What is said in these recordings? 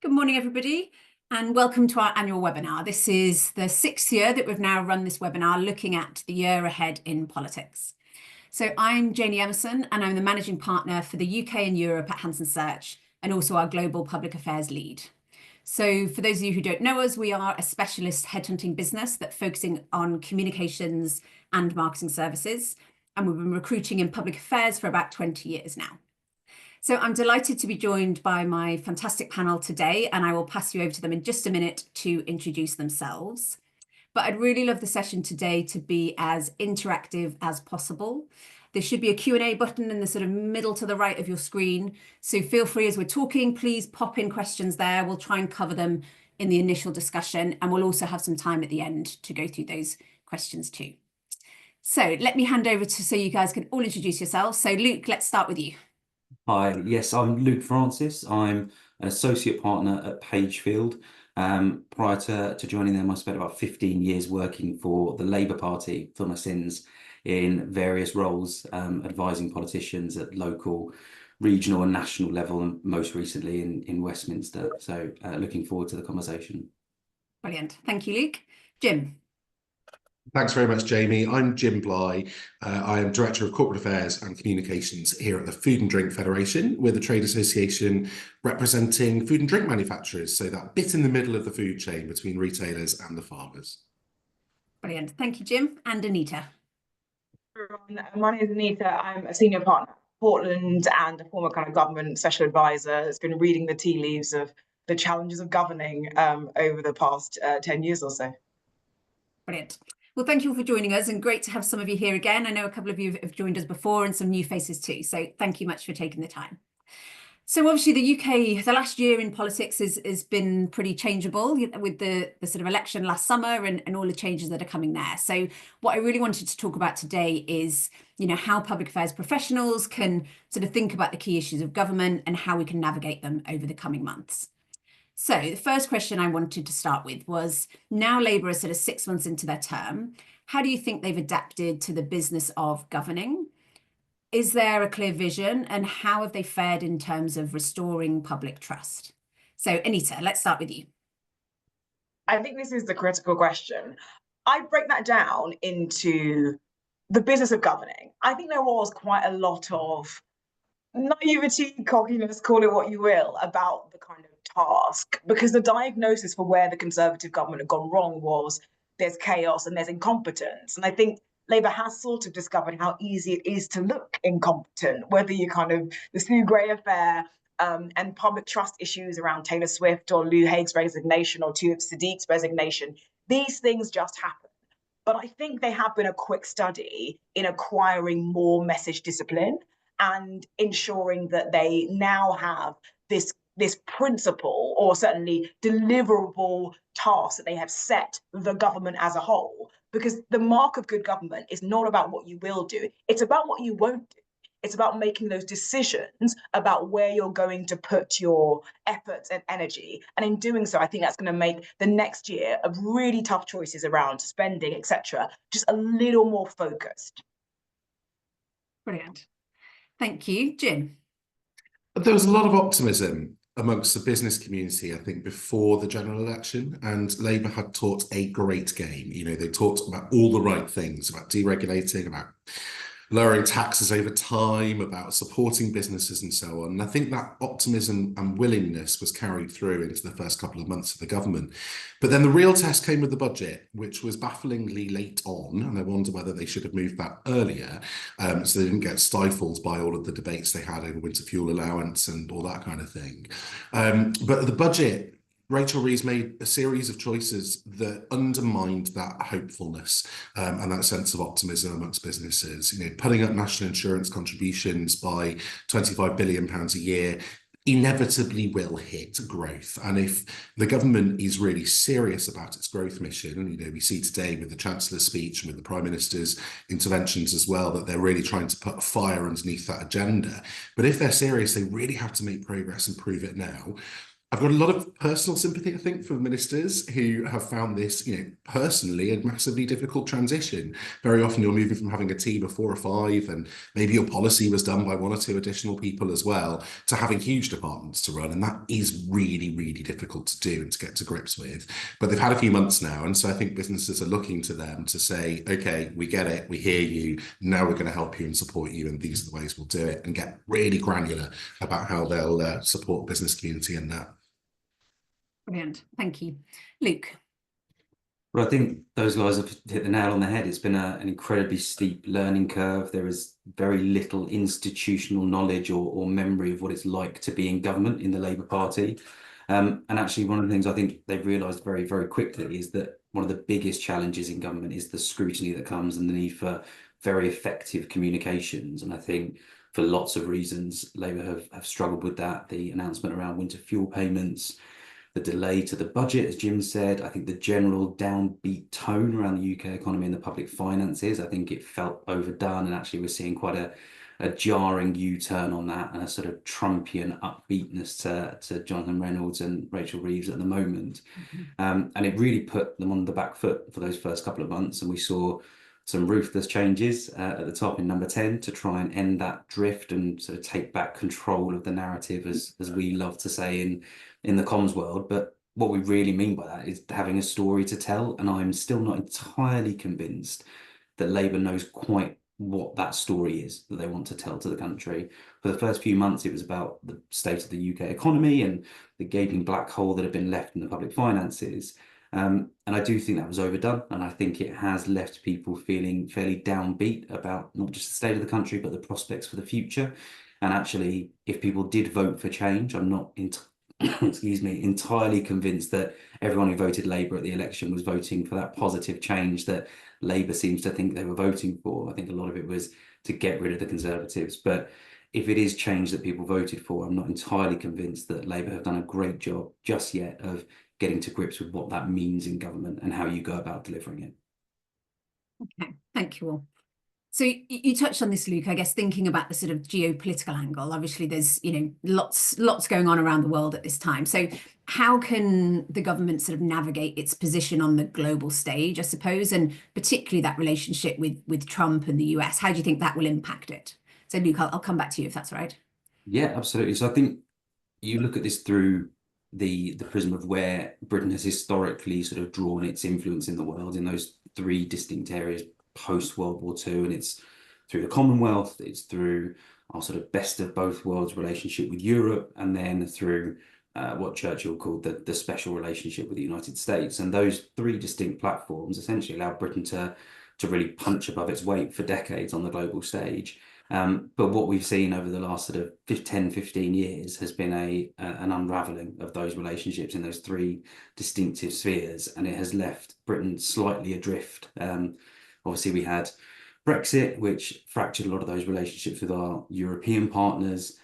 Good morning, everybody, and welcome to our annual webinar. This is the 6th year that we've now run this webinar looking at the year ahead in politics. So I'm Janie Emmerson, and I'm the Managing Partner for the UK and Europe at Hanson Search, and also our Global Public Affairs Lead. So for those of you who don't know us, we are a specialist headhunting business that's focusing on communications and marketing services, and we've been recruiting in public affairs for about 20 years now. So I'm delighted to be joined by my fantastic panel today, and I will pass you over to them in just a minute to introduce themselves. But I'd really love the session today to be as interactive as possible. There should be a Q&A button in the sort of middle to the right of your screen. So feel free as we're talking, please pop in questions there. We'll try and cover them in the initial discussion, and we'll also have some time at the end to go through those questions too. So let me hand over so you guys can all introduce yourselves. So Luke, let's start with you. Hi, yes, I'm Luke Francis. I'm an associate partner at Pagefield. Prior to joining them, I spent about 15 years working for the Labour Party for my sins in various roles, advising politicians at local, regional and national level, and most recently in Westminster. So looking forward to the conversation. Brilliant. Thank you, Luke. Jim. Thanks very much, Jamie. I'm Jim Bly. I am Director of Corporate Affairs and Communications here at the Food and Drink Federation. We're the trade association representing food and drink manufacturers, so that bit in the middle of the food chain between retailers and the farmers. Brilliant. Thank you, Jim. And Anita. My name is Anita. I'm a senior partner at Portland and a former kind of government special advisor that's been reading the tea leaves of the challenges of governing over the past 10 years or so. Brilliant. Well, thank you all for joining us, and great to have some of you here again. I know a couple of you have joined us before and some new faces too, so thank you much for taking the time. So obviously the UK, the last year in politics has been pretty changeable with the sort of election last summer and all the changes that are coming there. So what I really wanted to talk about today is, how public affairs professionals can sort of think about the key issues of government and how we can navigate them over the coming months. So the first question I wanted to start with was, now Labour is sort of 6 months into their term, how do you think they've adapted to the business of governing? Is there a clear vision, and how have they fared in terms of restoring public trust? So Anita, let's start with you. I think this is the critical question. I break that down into the business of governing. I think there was quite a lot of naivety, cockiness, call it what you will, about the kind of task, because the diagnosis for where the Conservative government had gone wrong was there's chaos and there's incompetence. And I think Labour has sort of discovered how easy it is to look incompetent, whether you kind of the Sue Gray affair and public trust issues around Taylor Swift or Lou Haig's resignation or Tariq Sadiq's resignation. These things just happen. But I think they have been a quick study in acquiring more message discipline and ensuring that they now have this principle, or certainly deliverable task, that they have set the government as a whole. Because the mark of good government is not about what you will do, it's about what you won't do. It's about making those decisions about where you're going to put your efforts and energy. And in doing so, I think that's going to make the next year of really tough choices around spending, etc., just a little more focused. Brilliant. Thank you. Jim. There was a lot of optimism amongst the business community, I think, before the general election, and Labour had taught a great game. They talked about all the right things, about deregulating, about lowering taxes over time, about supporting businesses and so on. And I think that optimism and willingness was carried through into the first couple of months of the government. But then the real test came with the budget, which was bafflingly late on, and I wonder whether they should have moved that earlier, so they didn't get stifled by all of the debates they had over winter fuel allowance and all that kind of thing. But the budget, Rachel Reeves made a series of choices that undermined that hopefulness and that sense of optimism amongst businesses. Putting up national insurance contributions by £25 billion a year inevitably will hit growth. And if the government is really serious about its growth mission, and we see today with the Chancellor's speech and with the Prime Minister's interventions as well, that they're really trying to put fire underneath that agenda. But if they're serious, they really have to make progress and prove it now. I've got a lot of personal sympathy, I think, for ministers who have found this, personally a massively difficult transition. Very often you're moving from having a team of 4 or 5, and maybe your policy was done by 1 or 2 additional people as well, to having huge departments to run. And that is really, really difficult to do and to get to grips with. But they've had a few months now. And so I think businesses are looking to them to say, okay, we get it, we hear you, now we're going to help you and support you, and these are the ways we'll do it, and get really granular about how they'll support business community in that. Brilliant. Thank you. Luke. Well, I think those guys have hit the nail on the head. It's been an incredibly steep learning curve. There is very little institutional knowledge or memory of what it's like to be in government in the Labour Party. And actually, one of the things I think they've realised very, very quickly is that one of the biggest challenges in government is the scrutiny that comes and the need for very effective communications. And I think for lots of reasons, Labour have struggled with that. The announcement around winter fuel payments, the delay to the budget, as Jim said, I think the general downbeat tone around the UK economy and the public finances, I think it felt overdone. And actually we're seeing quite a jarring U-turn on that, and a sort of Trumpian upbeatness to Jonathan Reynolds and Rachel Reeves at the moment. And it really put them on the back foot for those first couple of months. And we saw some ruthless changes at the top in number 10 to try and end that drift and sort of take back control of the narrative, as we love to say in the comms world. But what we really mean by that is having a story to tell. And I'm still not entirely convinced that Labour knows quite what that story is that they want to tell to the country. For the first few months, it was about the state of the UK economy and the gaping black hole that had been left in the public finances. And I do think that was overdone. And I think it has left people feeling fairly downbeat about not just the state of the country, but the prospects for the future. And actually, if people did vote for change, I'm not entirely convinced that everyone who voted Labour at the election was voting for that positive change that Labour seems to think they were voting for. I think a lot of it was to get rid of the Conservatives. But if it is change that people voted for, I'm not entirely convinced that Labour have done a great job just yet of getting to grips with what that means in government and how you go about delivering it. Okay, thank you all. So you touched on this, Luke, I guess, thinking about the sort of geopolitical angle. Obviously, there's, lots going on around the world at this time. So how can the government sort of navigate its position on the global stage, I suppose, and particularly that relationship with Trump and the US? How do you think that will impact it? So Luke, I'll come back to you if that's all right. Yeah, absolutely. So I think you look at this through the prism of where Britain has historically sort of drawn its influence in the world in those 3 distinct areas post World War II, and it's through the Commonwealth, it's through our sort of best of both worlds relationship with Europe, and then through what Churchill called the special relationship with the United States. And those 3 distinct platforms essentially allowed Britain to really punch above its weight for decades on the global stage. But what we've seen over the last sort of 10, 15 years has been an unraveling of those relationships in those 3 distinctive spheres, and it has left Britain slightly adrift. Obviously, we had Brexit, which fractured a lot of those relationships with our European partners.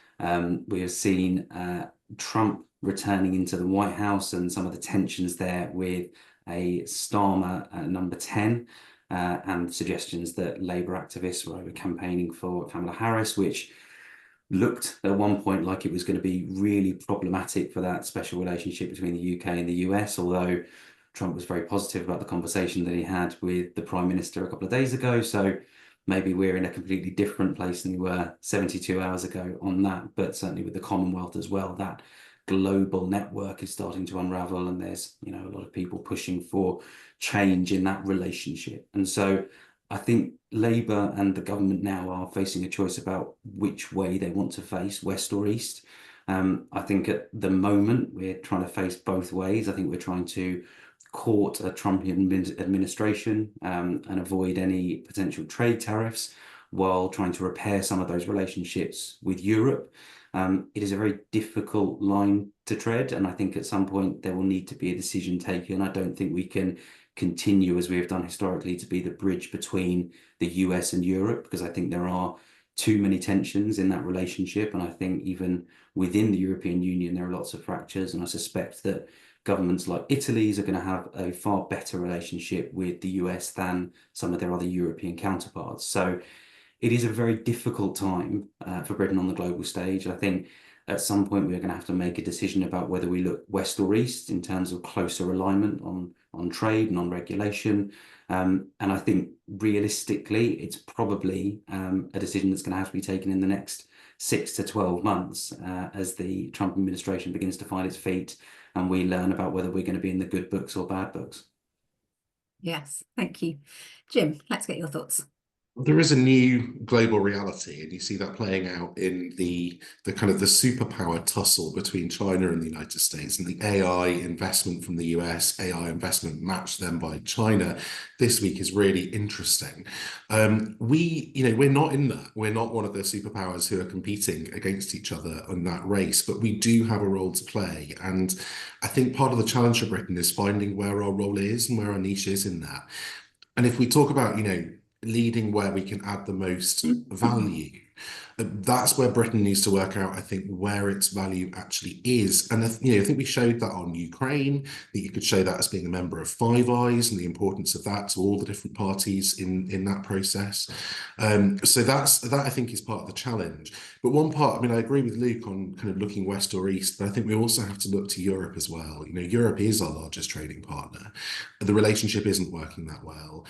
We have seen Trump returning into the White House and some of the tensions there with a Starmer at number 10. And suggestions that Labour activists were over campaigning for Kamala Harris, which looked at one point like it was going to be really problematic for that special relationship between the UK and the US, although Trump was very positive about the conversation that he had with the Prime Minister a couple of days ago. So maybe we're in a completely different place than we were 72 hours ago on that, but certainly with the Commonwealth as well, that global network is starting to unravel, and there's a lot of people pushing for change in that relationship. And so I think Labour and the government now are facing a choice about which way they want to face, west or east. I think at the moment we're trying to face both ways. I think we're trying to court a Trumpian administration and avoid any potential trade tariffs while trying to repair some of those relationships with Europe. It is a very difficult line to tread, and I think at some point there will need to be a decision taken. I don't think we can continue as we have done historically to be the bridge between the US and Europe, because I think there are too many tensions in that relationship, and I think even within the European Union there are lots of fractures, and I suspect that governments like Italy's are going to have a far better relationship with the US than some of their other European counterparts. So it is a very difficult time for Britain on the global stage. I think at some point we're going to have to make a decision about whether we look west or east in terms of closer alignment on trade and on regulation. And I think realistically, it's probably a decision that's going to have to be taken in the next 6 to 12 months as the Trump administration begins to find its feet and we learn about whether we're going to be in the good books or bad books. Yes, thank you. Jim, let's get your thoughts. There is a new global reality, and you see that playing out in the kind of the superpower tussle between China and the United States, and the AI investment from the US, AI investment matched then by China this week is really interesting. We're not in that. We're not one of the superpowers who are competing against each other in that race, but we do have a role to play. And I think part of the challenge for Britain is finding where our role is and where our niche is in that. And if we talk about, leading where we can add the most value, that's where Britain needs to work out, I think, where its value actually is. And I think we showed that on Ukraine, that you could show that as being a member of Five Eyes and the importance of that to all the different parties in that process. So that I think is part of the challenge. But one part, I agree with Luke on kind of looking west or east, but I think we also have to look to Europe as well. Europe is our largest trading partner. The relationship isn't working that well.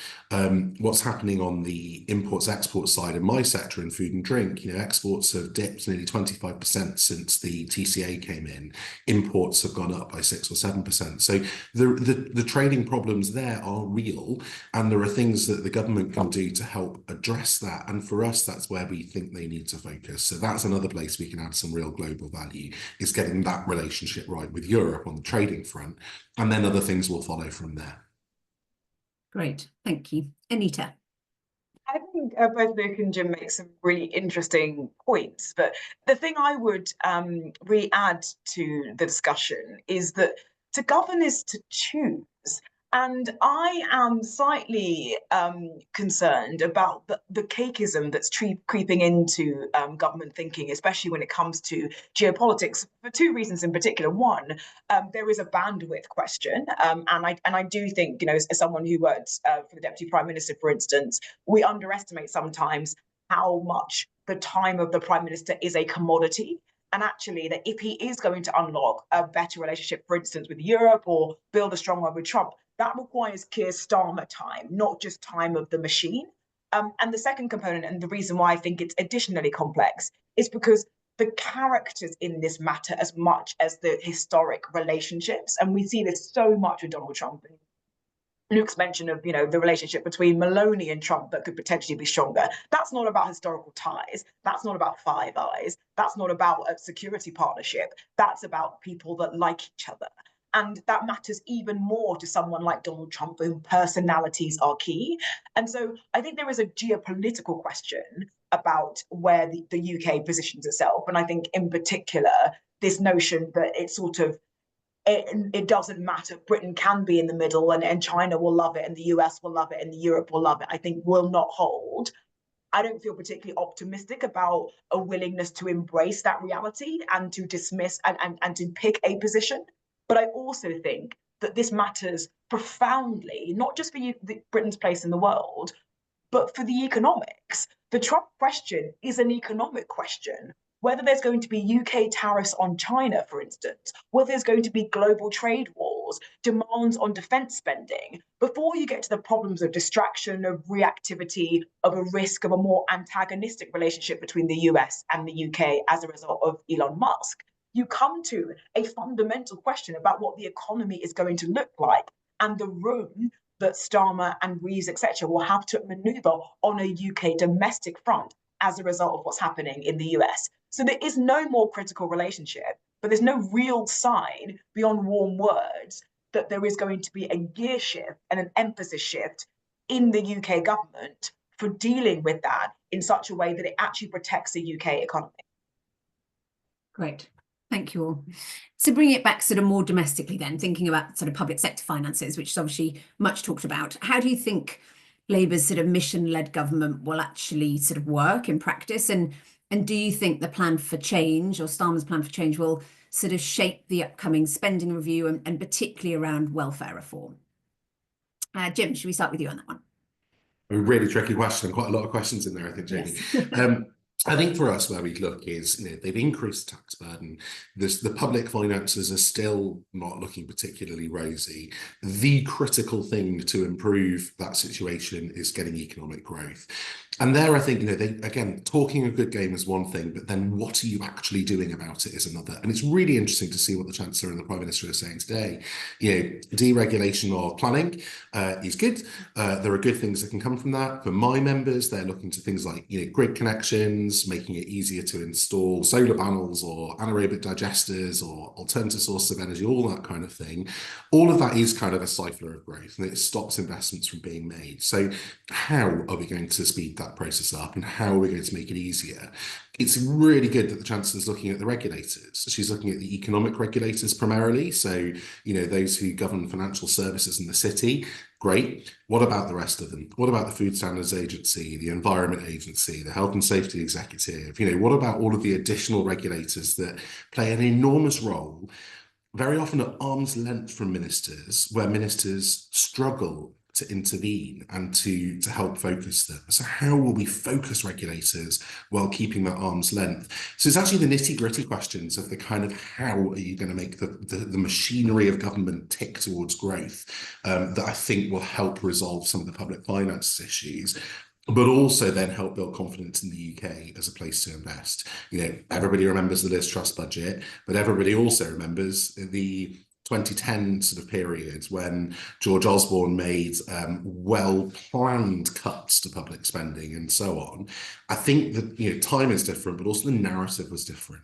What's happening on the imports-export side in my sector in food and drink, exports have dipped nearly 25% since the TCA came in. Imports have gone up by 6 or 7%. So the trading problems there are real, and there are things that the government can do to help address that. And for us, that's where we think they need to focus. So that's another place we can add some real global value, is getting that relationship right with Europe on the trading front, and then other things will follow from there. Great, thank you. Anita. I think both Luke and Jim make some really interesting points, but the thing I would really add to the discussion is that to govern is to choose. And I am slightly concerned about the cakeism that's creeping into government thinking, especially when it comes to geopolitics, for two reasons in particular. One, there is a bandwidth question, and I do think, as someone who worked for the Deputy Prime Minister, for instance, we underestimate sometimes how much the time of the Prime Minister is a commodity. And actually, that if he is going to unlock a better relationship, for instance, with Europe, or build a strong one with Trump, that requires Keir Starmer time, not just time of the machine. And the second component, and the reason why I think it's additionally complex, is because the characters in this matter as much as the historic relationships. And we see this so much with Donald Trump. Luke's mention of, the relationship between Maloney and Trump that could potentially be stronger. That's not about historical ties. That's not about Five Eyes. That's not about a security partnership. That's about people that like each other. And that matters even more to someone like Donald Trump, for whom personalities are key. And so I think there is a geopolitical question about where the UK positions itself. And I think in particular, this notion that it's sort of, it doesn't matter. Britain can be in the middle, and China will love it, and the US will love it, and Europe will love it, I think will not hold. I don't feel particularly optimistic about a willingness to embrace that reality and to dismiss and to pick a position. But I also think that this matters profoundly, not just for Britain's place in the world, but for the economics. The Trump question is an economic question. Whether there's going to be UK tariffs on China, for instance, whether there's going to be global trade wars, demands on defense spending, before you get to the problems of distraction, of reactivity, of a risk of a more antagonistic relationship between the US and the UK as a result of Elon Musk, you come to a fundamental question about what the economy is going to look like, and the room that Starmer and Reeves, etc., will have to maneuver on a UK domestic front as a result of what's happening in the US. So there is no more critical relationship, but there's no real sign beyond warm words that there is going to be a gear shift and an emphasis shift in the UK government for dealing with that in such a way that it actually protects the UK economy. Great. Thank you all. So bring it back sort of more domestically then, thinking about sort of public sector finances, which is obviously much talked about. How do you think Labour's sort of mission-led government will actually sort of work in practice? And do you think the plan for change, or Starmer's plan for change, will sort of shape the upcoming spending review and particularly around welfare reform? Jim, should we start with you on that one? A really tricky question, quite a lot of questions in there, I think, Janie. Yes. I think for us, where we look is, they've increased the tax burden. The public finances are still not looking particularly rosy. The critical thing to improve that situation is getting economic growth. And there, I think, they, again, talking a good game is one thing, but then what are you actually doing about it is another. And it's really interesting to see what the Chancellor and the Prime Minister are saying today. Deregulation of planning is good. There are good things that can come from that. For my members, they're looking to things like, grid connections, making it easier to install solar panels or anaerobic digesters or alternative sources of energy, all that kind of thing. All of that is kind of a stifler of growth, and it stops investments from being made. So how are we going to speed that process up, and how are we going to make it easier? It's really good that the Chancellor's looking at the regulators. She's looking at the economic regulators primarily. So, those who govern financial services in the city. Great. What about the rest of them? What about the Food Standards Agency, the Environment Agency, the Health and Safety Executive? What about all of the additional regulators that play an enormous role, very often at arm's length from ministers, where ministers struggle to intervene and to help focus them? So how will we focus regulators while keeping that arm's length? So it's actually the nitty-gritty questions of the kind of how are you going to make the machinery of government tick towards growth that I think will help resolve some of the public finances issues, but also then help build confidence in the UK as a place to invest. Everybody remembers the Liz Truss budget, but everybody also remembers the 2010 sort of period when George Osborne made well-planned cuts to public spending and so on. I think that time is different, but also the narrative was different.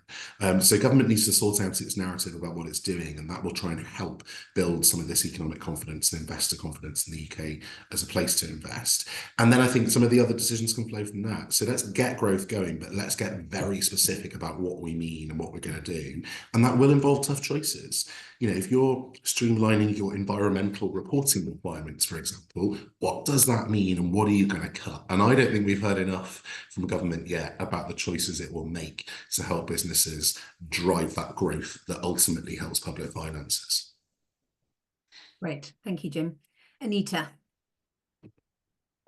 So government needs to sort out its narrative about what it's doing, and that will try and help build some of this economic confidence and investor confidence in the UK as a place to invest. And then I think some of the other decisions can flow from that. So let's get growth going, but let's get very specific about what we mean and what we're going to do. And that will involve tough choices. If you're streamlining your environmental reporting requirements, for example, what does that mean and what are you going to cut? And I don't think we've heard enough from government yet about the choices it will make to help businesses drive that growth that ultimately helps public finances. Great. Thank you, Jim. Anita.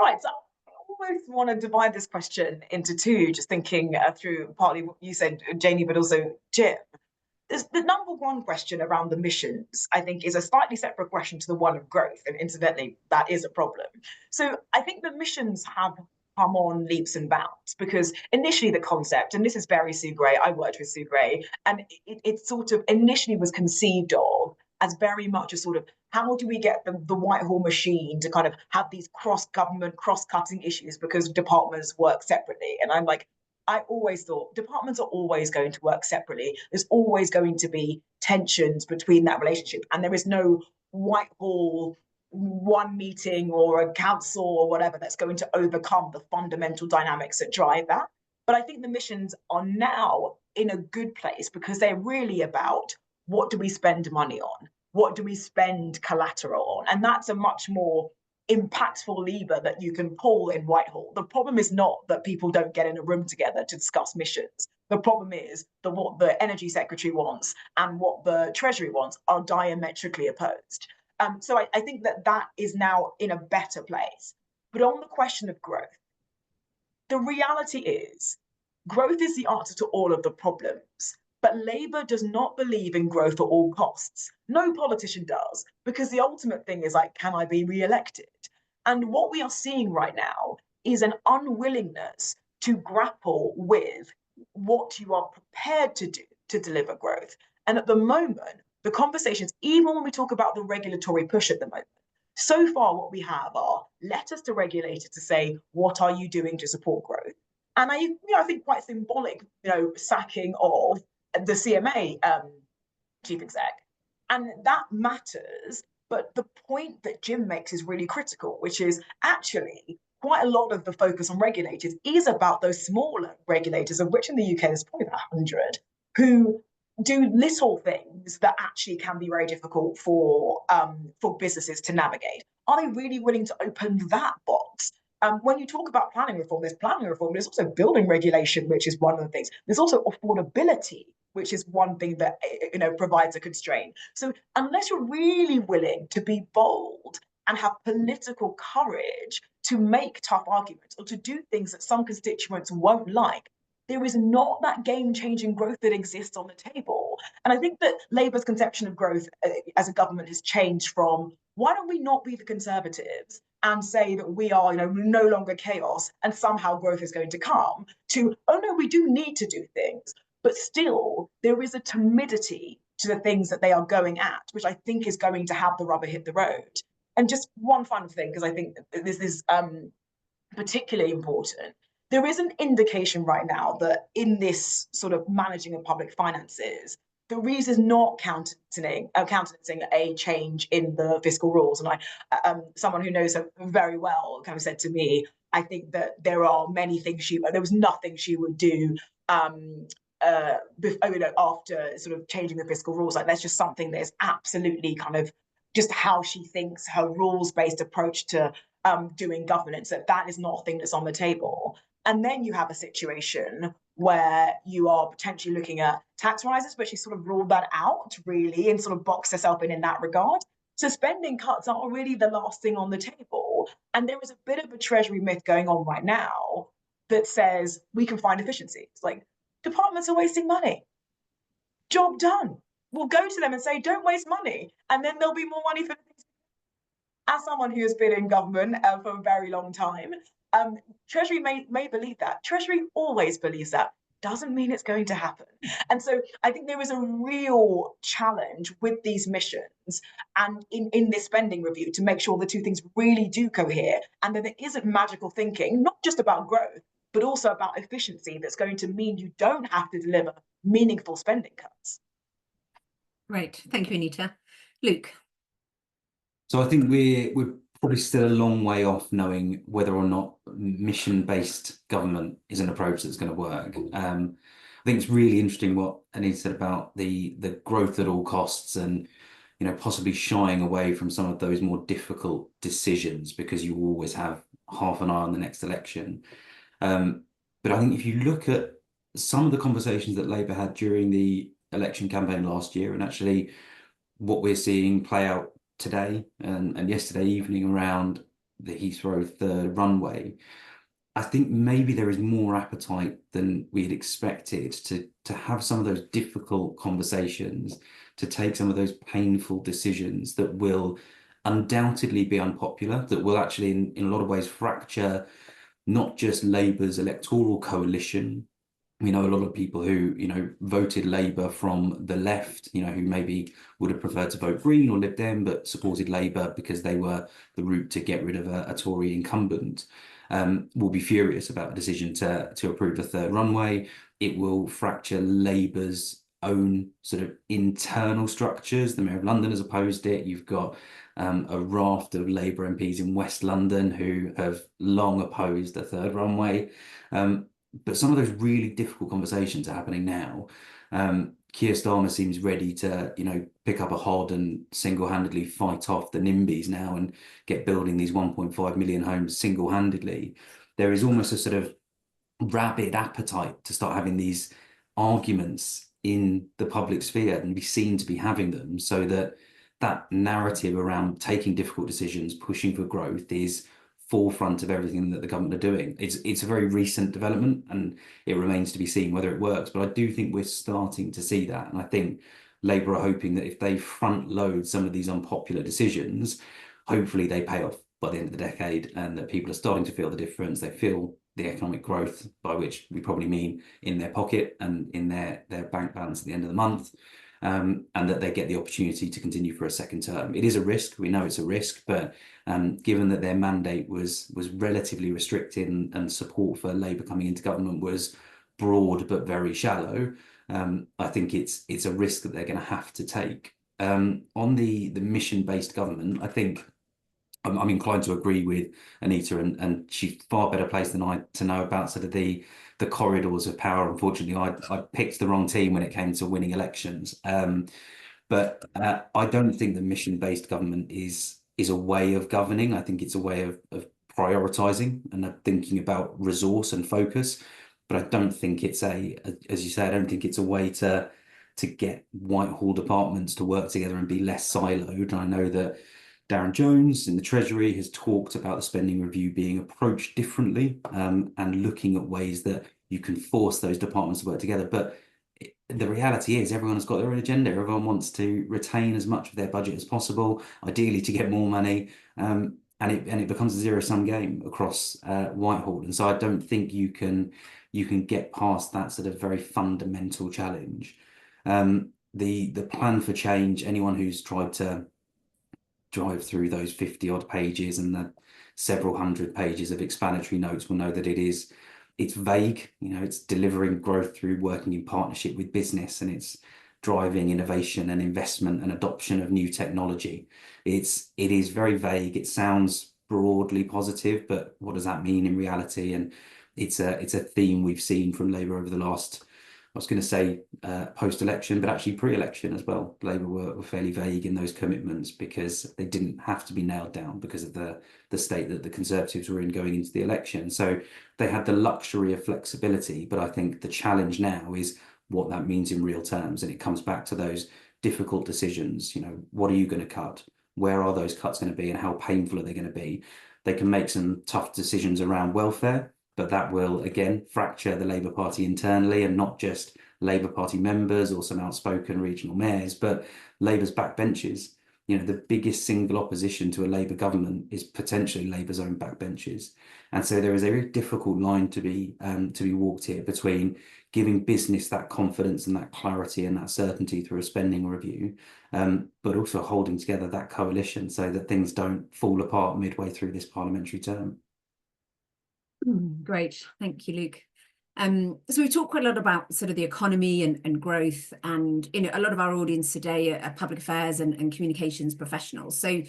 Right. So I almost want to divide this question into two, just thinking through partly what you said, Janie, but also Jim. The number one question around the missions, I think, is a slightly separate question to the one of growth. And incidentally, that is a problem. So I think the missions have come on leaps and bounds, because initially the concept, and this is very Sue Gray, I worked with Sue Gray, and it sort of initially was conceived of as very much a sort of, how do we get the Whitehall machine to kind of have these cross-government, cross-cutting issues, because departments work separately. And I'm like, I always thought departments are always going to work separately. There's always going to be tensions between that relationship. And there is no Whitehall one meeting or a council or whatever that's going to overcome the fundamental dynamics that drive that. But I think the missions are now in a good place, because they're really about, what do we spend money on? What do we spend collateral on? And that's a much more impactful lever that you can pull in Whitehall. The problem is not that people don't get in a room together to discuss missions. The problem is that what the Energy Secretary wants and what the Treasury wants are diametrically opposed. So I think that is now in a better place. But on the question of growth, the reality is growth is the answer to all of the problems. But Labour does not believe in growth at all costs. No politician does, because the ultimate thing is like, can I be re-elected? And what we are seeing right now is an unwillingness to grapple with what you are prepared to do to deliver growth. And at the moment, the conversations, even when we talk about the regulatory push at the moment, so far what we have are letters to regulators to say, what are you doing to support growth? And I think quite symbolic, sacking of the CMA chief exec. And that matters. But the point that Jim makes is really critical, which is actually quite a lot of the focus on regulators is about those smaller regulators, of which in the UK there's probably about 100, who do little things that actually can be very difficult for businesses to navigate. Are they really willing to open that box? When you talk about planning reform, there's also building regulation, which is one of the things. There's also affordability, which is one thing that provides a constraint. So unless you're really willing to be bold and have political courage to make tough arguments or to do things that some constituents won't like, there is not that game-changing growth that exists on the table. And I think that Labour's conception of growth as a government has changed from, why don't we not be the Conservatives and say that we are, no longer chaos and somehow growth is going to come, to, oh no, we do need to do things. But still, there is a timidity to the things that they are going at, which I think is going to have the rubber hit the road. And just one final thing, because I think this is particularly important. There is an indication right now that in this sort of managing of public finances, the reason is not countenancing a change in the fiscal rules. And someone who knows her very well kind of said to me, I think that there are many things there was nothing she would do after sort of changing the fiscal rules. Like, that's just something that's absolutely kind of just how she thinks, her rules-based approach to doing governance, that is not a thing that's on the table. And then you have a situation where you are potentially looking at tax rises, but she sort of ruled that out really and sort of boxed herself in that regard. So spending cuts aren't really the last thing on the table. And there is a bit of a Treasury myth going on right now that says we can find efficiencies. Like, departments are wasting money. Job done. We'll go to them and say, don't waste money. And then there'll be more money for things. As someone who has been in government for a very long time, Treasury may believe that. Treasury always believes that. Doesn't mean it's going to happen. And so I think there is a real challenge with these missions and in this spending review to make sure the two things really do cohere, and that there isn't magical thinking, not just about growth, but also about efficiency that's going to mean you don't have to deliver meaningful spending cuts. Great. Thank you, Anita. Luke. So I think we're probably still a long way off knowing whether or not mission-based government is an approach that's going to work. I think it's really interesting what Anita said about the growth at all costs and possibly shying away from some of those more difficult decisions because you always have half an eye on the next election. But I think if you look at some of the conversations that Labour had during the election campaign last year, and actually what we're seeing play out today and yesterday evening around the Heathrow third runway, I think maybe there is more appetite than we had expected to have some of those difficult conversations, to take some of those painful decisions that will undoubtedly be unpopular, that will actually in a lot of ways fracture not just Labour's electoral coalition. We know a lot of people who, voted Labour from the left, who maybe would have preferred to vote Green or Lib Dem, but supported Labour because they were the route to get rid of a Tory incumbent, will be furious about the decision to approve the third runway. It will fracture Labour's own sort of internal structures. The Mayor of London has opposed it. You've got a raft of Labour MPs in West London who have long opposed the third runway. But some of those really difficult conversations are happening now. Keir Starmer seems ready to, pick up a hod and single-handedly fight off the NIMBYs now and get building these 1.5 million homes single-handedly. There is almost a sort of rabid appetite to start having these arguments in the public sphere and be seen to be having them, so that narrative around taking difficult decisions, pushing for growth is forefront of everything that the government are doing. It's a very recent development and it remains to be seen whether it works, but I do think we're starting to see that. And I think Labour are hoping that if they front load some of these unpopular decisions, hopefully they pay off by the end of the decade and that people are starting to feel the difference. They feel the economic growth, by which we probably mean in their pocket and in their bank balance at the end of the month. And that they get the opportunity to continue for a second term. It is a risk. We know it's a risk, but given that their mandate was relatively restricted and support for Labour coming into government was broad but very shallow, I think it's a risk that they're going to have to take. On the mission-based government, I think I'm inclined to agree with Anita, and she's far better placed than I to know about sort of the corridors of power. Unfortunately, I picked the wrong team when it came to winning elections. But I don't think the mission-based government is a way of governing. I think it's a way of prioritising and thinking about resource and focus. But I don't think it's as you say, I don't think it's a way to get Whitehall departments to work together and be less siloed. And I know that Darren Jones in the Treasury has talked about the spending review being approached differently and looking at ways that you can force those departments to work together. But the reality is everyone has got their own agenda. Everyone wants to retain as much of their budget as possible, ideally to get more money. And it becomes a zero-sum game across Whitehall. And so I don't think you can get past that sort of very fundamental challenge. The plan for change, anyone who's tried to drive through those 50 odd pages and the several hundred pages of explanatory notes will know that it's vague. It's delivering growth through working in partnership with business, and it's driving innovation and investment and adoption of new technology. It is very vague. It sounds broadly positive, but what does that mean in reality? And it's a theme we've seen from Labour over the last, I was going to say post-election, but actually pre-election as well. Labour were fairly vague in those commitments because they didn't have to be nailed down because of the state that the Conservatives were in going into the election. So they had the luxury of flexibility, but I think the challenge now is what that means in real terms. And it comes back to those difficult decisions. What are you going to cut? Where are those cuts going to be, and how painful are they going to be? They can make some tough decisions around welfare, but that will, again, fracture the Labour Party internally, and not just Labour Party members or some outspoken regional mayors, but Labour's backbenches. The biggest single opposition to a Labour government is potentially Labour's own backbenches. And so there is a very difficult line to be walked here between giving business that confidence and that clarity and that certainty through a spending review, but also holding together that coalition so that things don't fall apart midway through this parliamentary term. Great, thank you, Luke. So we talk quite a lot about sort of the economy and growth, and a lot of our audience today are public affairs and communications professionals. So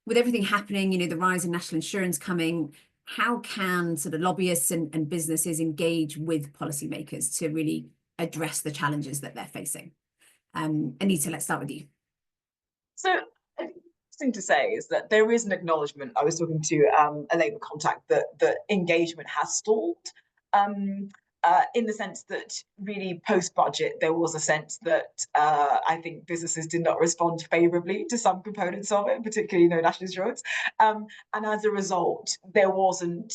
with everything happening, the rise in national insurance coming, how can sort of lobbyists and businesses engage with policymakers to really address the challenges that they're facing? Anita, let's start with you. So I think the thing to say is that there is an acknowledgement. I was talking to a Labour contact that engagement has stalled. In the sense that really post-budget, there was a sense that I think businesses did not respond favourably to some components of it, particularly national insurance. And as a result, there wasn't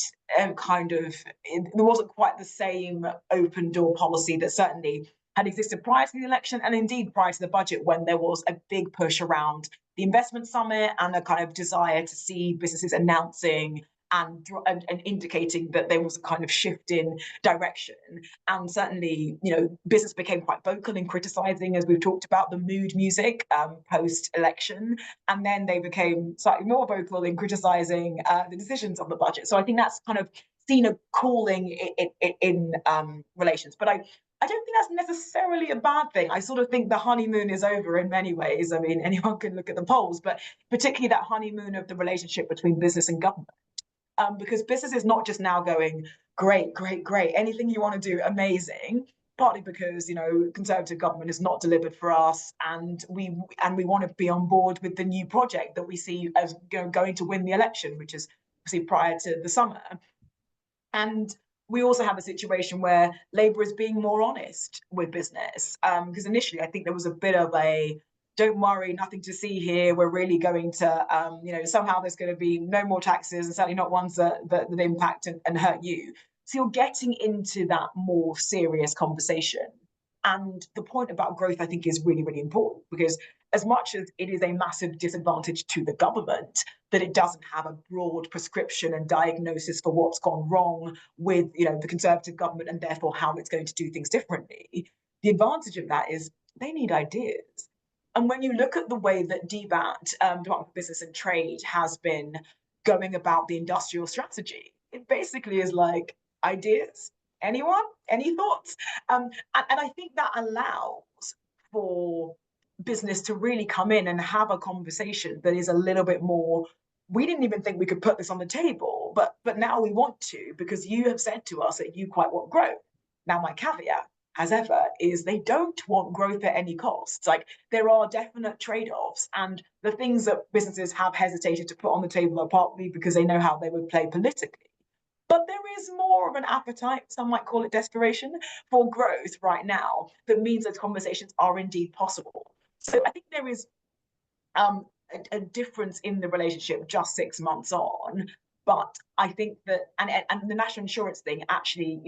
quite the same open door policy that certainly had existed prior to the election, and indeed prior to the budget, when there was a big push around the investment summit and a kind of desire to see businesses announcing and indicating that there was a kind of shift in direction. And certainly, business became quite vocal in criticising, as we've talked about, the mood music post-election. And then they became slightly more vocal in criticising the decisions on the budget. So I think that's kind of seen a cooling in relations. But I don't think that's necessarily a bad thing. I sort of think the honeymoon is over in many ways. I mean, anyone can look at the polls, but particularly that honeymoon of the relationship between business and government. Because business is not just now going, great, great, great, anything you want to do, amazing, partly because, Conservative government has not delivered for us, and we want to be on board with the new project that we see as going to win the election, which is obviously prior to the summer. And we also have a situation where Labour is being more honest with business, because initially I think there was a bit of a, don't worry, nothing to see here. We're really going to, somehow there's going to be no more taxes, and certainly not ones that impact and hurt you. So you're getting into that more serious conversation. And the point about growth, I think, is really, really important, because as much as it is a massive disadvantage to the government that it doesn't have a broad prescription and diagnosis for what's gone wrong with, the Conservative government, and therefore how it's going to do things differently, the advantage of that is they need ideas. And when you look at the way that DBAT, Department of Business and Trade, has been going about the industrial strategy, it basically is like, ideas? Anyone? Any thoughts? And I think that allows for business to really come in and have a conversation that is a little bit more, we didn't even think we could put this on the table, but now we want to, because you have said to us that you quite want growth. Now, my caveat, as ever, is they don't want growth at any cost. Like, there are definite trade-offs, and the things that businesses have hesitated to put on the table are partly because they know how they would play politically. But there is more of an appetite, some might call it desperation, for growth right now that means that conversations are indeed possible. So I think there is a difference in the relationship just 6 months on. But I think that, and the national insurance thing actually,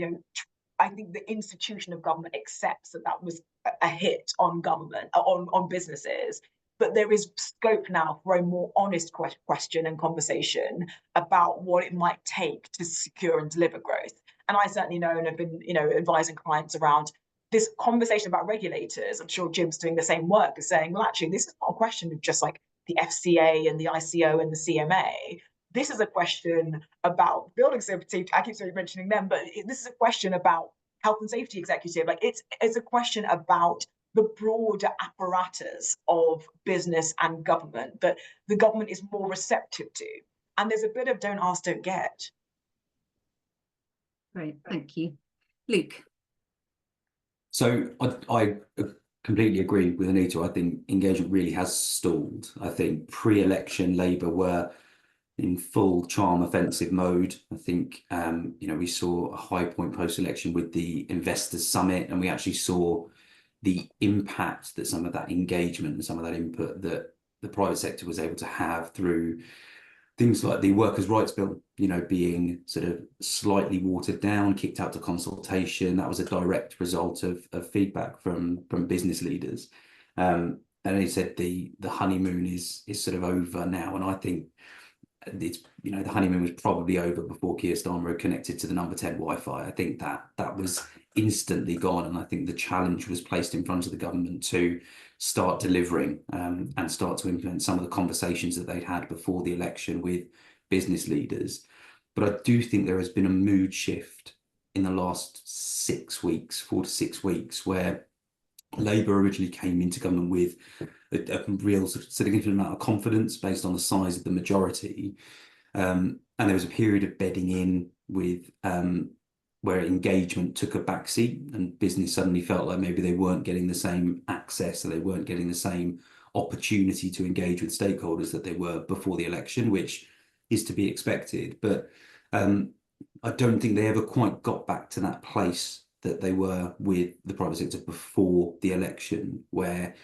I think the institution of government accepts that that was a hit on government, on businesses. But there is scope now for a more honest question and conversation about what it might take to secure and deliver growth. And I certainly know and have been, advising clients around this conversation about regulators. I'm sure Jim's doing the same work, is saying, well, actually, this is not a question of just like the FCA and the ICO and the CMA. This is a question about building safety. I keep mentioning them, but this is a question about health and safety executive. Like it's a question about the broader apparatus of business and government that the government is more receptive to. And there's a bit of don't ask, don't get. Great, thank you. Luke. So I completely agree with Anita. I think engagement really has stalled. I think pre-election Labour were in full charm offensive mode. I think, we saw a high point post-election with the Investors Summit, and we actually saw the impact that some of that engagement and some of that input that the private sector was able to have through things like the Workers' Rights Bill, being sort of slightly watered down, kicked out to consultation. That was a direct result of feedback from business leaders. And he said the honeymoon is sort of over now. And I think it's, the honeymoon was probably over before Keir Starmer had connected to the number 10 Wi-Fi. I think that was instantly gone. And I think the challenge was placed in front of the government to start delivering and start to implement some of the conversations that they'd had before the election with business leaders. But I do think there has been a mood shift in the last 6 weeks, 4 to 6 weeks, where Labour originally came into government with a real significant amount of confidence based on the size of the majority. And there was a period of bedding in with where engagement took a backseat and business suddenly felt like maybe they weren't getting the same access, or they weren't getting the same opportunity to engage with stakeholders that they were before the election, which is to be expected. But I don't think they ever quite got back to that place that they were with the private sector before the election, where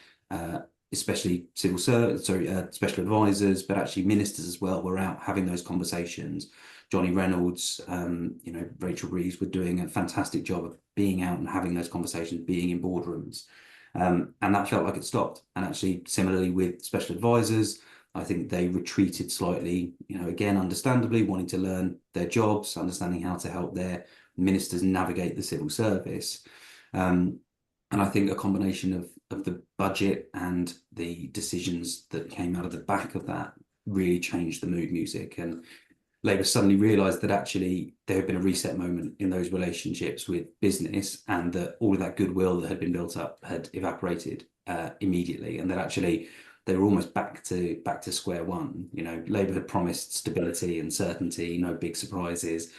especially special advisors, but actually ministers as well, were out having those conversations. Johnny Reynolds, Rachel Reeves were doing a fantastic job of being out and having those conversations, being in boardrooms. And that felt like it stopped. And actually, similarly with special advisors, I think they retreated slightly, again, understandably, wanting to learn their jobs, understanding how to help their ministers navigate the civil service. And I think a combination of the budget and the decisions that came out of the back of that really changed the mood music. And Labour suddenly realised that actually there had been a reset moment in those relationships with business, and that all of that goodwill that had been built up had evaporated immediately, and that actually they were almost back to square one. Labour had promised stability and certainty, no big surprises,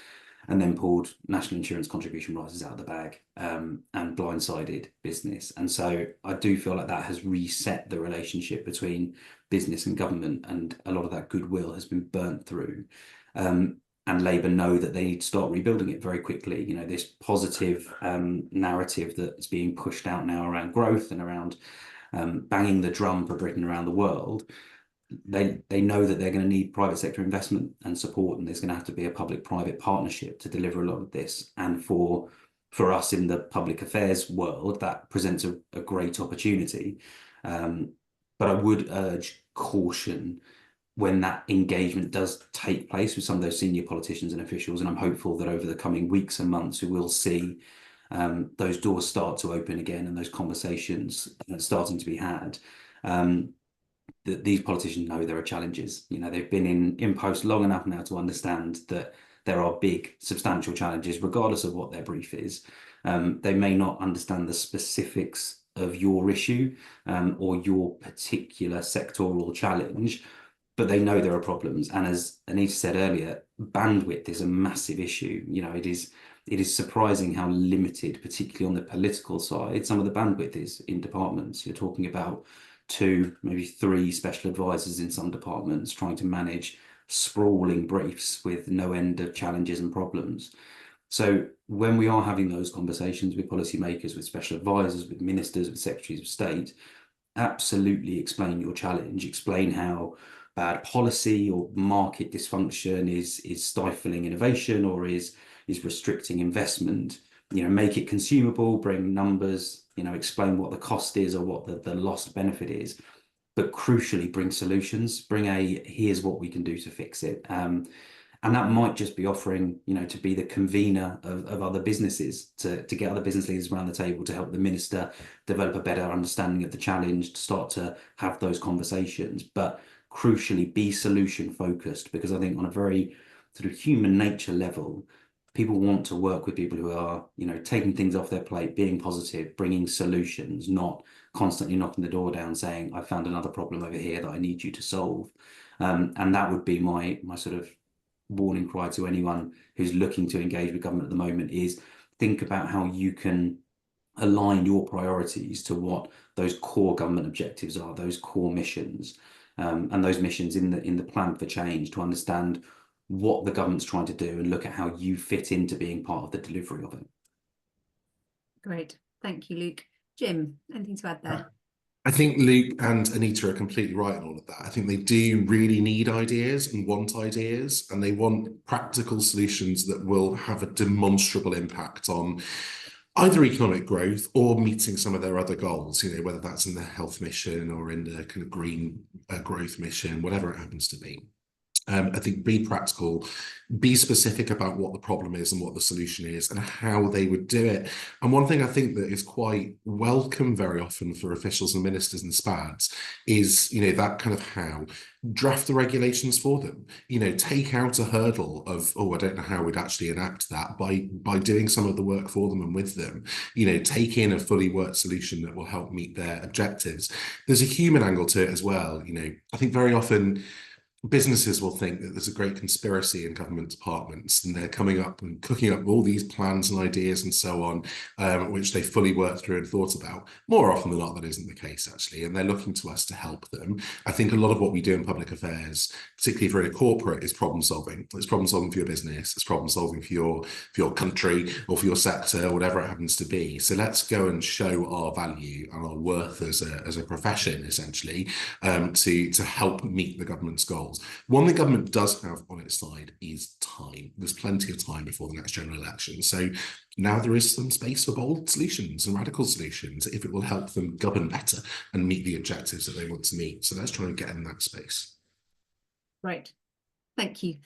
and then pulled national insurance contribution rises out of the bag and blindsided business. And so I do feel like that has reset the relationship between business and government, and a lot of that goodwill has been burnt through. And Labour know that they need to start rebuilding it very quickly. This positive narrative that's being pushed out now around growth and around banging the drum for Britain around the world. They know that they're going to need private sector investment and support, and there's going to have to be a public-private partnership to deliver a lot of this. And for us in the public affairs world, that presents a great opportunity. But I would urge caution when that engagement does take place with some of those senior politicians and officials. And I'm hopeful that over the coming weeks and months, we will see those doors start to open again, and those conversations starting to be had. That these politicians know there are challenges. They've been in post long enough now to understand that there are big, substantial challenges, regardless of what their brief is. They may not understand the specifics of your issue or your particular sectoral challenge, but they know there are problems. And as Anita said earlier, bandwidth is a massive issue. It is surprising how limited, particularly on the political side, some of the bandwidth is in departments. You're talking about 2, maybe 3 special advisors in some departments trying to manage sprawling briefs with no end of challenges and problems. So when we are having those conversations with policymakers, with special advisors, with ministers, with secretaries of state, absolutely explain your challenge, explain how bad policy or market dysfunction is stifling innovation or is restricting investment, make it consumable, bring numbers, explain what the cost is or what the lost benefit is, but crucially bring solutions, bring here's what we can do to fix it. And that might just be offering, to be the convener of other businesses, to get other business leaders around the table to help the minister develop a better understanding of the challenge, to start to have those conversations, but crucially be solution focused, because I think on a very sort of human nature level, people want to work with people who are, taking things off their plate, being positive, bringing solutions, not constantly knocking the door down saying, I found another problem over here that I need you to solve. And that would be my sort of warning cry to anyone who's looking to engage with government at the moment, is think about how you can align your priorities to what those core government objectives are, those core missions, and those missions in the plan for change, to understand what the government's trying to do and look at how you fit into being part of the delivery of it. Great. Thank you, Luke. Jim, anything to add there? I think Luke and Anita are completely right in all of that. I think they do really need ideas and want ideas, and they want practical solutions that will have a demonstrable impact on either economic growth or meeting some of their other goals, whether that's in the health mission or in the kind of green growth mission, whatever it happens to be. I think be practical, be specific about what the problem is and what the solution is and how they would do it. And one thing I think that is quite welcome very often for officials and ministers and SPADs is, that kind of how. Draft the regulations for them, take out a hurdle of, I don't know how we'd actually enact that, by doing some of the work for them and with them, take in a fully worked solution that will help meet their objectives. There's a human angle to it as well. I think very often businesses will think that there's a great conspiracy in government departments and they're coming up and cooking up all these plans and ideas and so on, which they fully worked through and thought about. More often than not, that isn't the case, actually, and they're looking to us to help them. I think a lot of what we do in public affairs, particularly for a corporate, is problem solving. It's problem solving for your business, it's problem solving for your country or for your sector, whatever it happens to be. So let's go and show our value and our worth as a profession, essentially, to help meet the government's goals. One the government does have on its side is time. There's plenty of time before the next general election. So now there is some space for bold solutions and radical solutions if it will help them govern better and meet the objectives that they want to meet. So let's try and get in that space. Right. Thank you.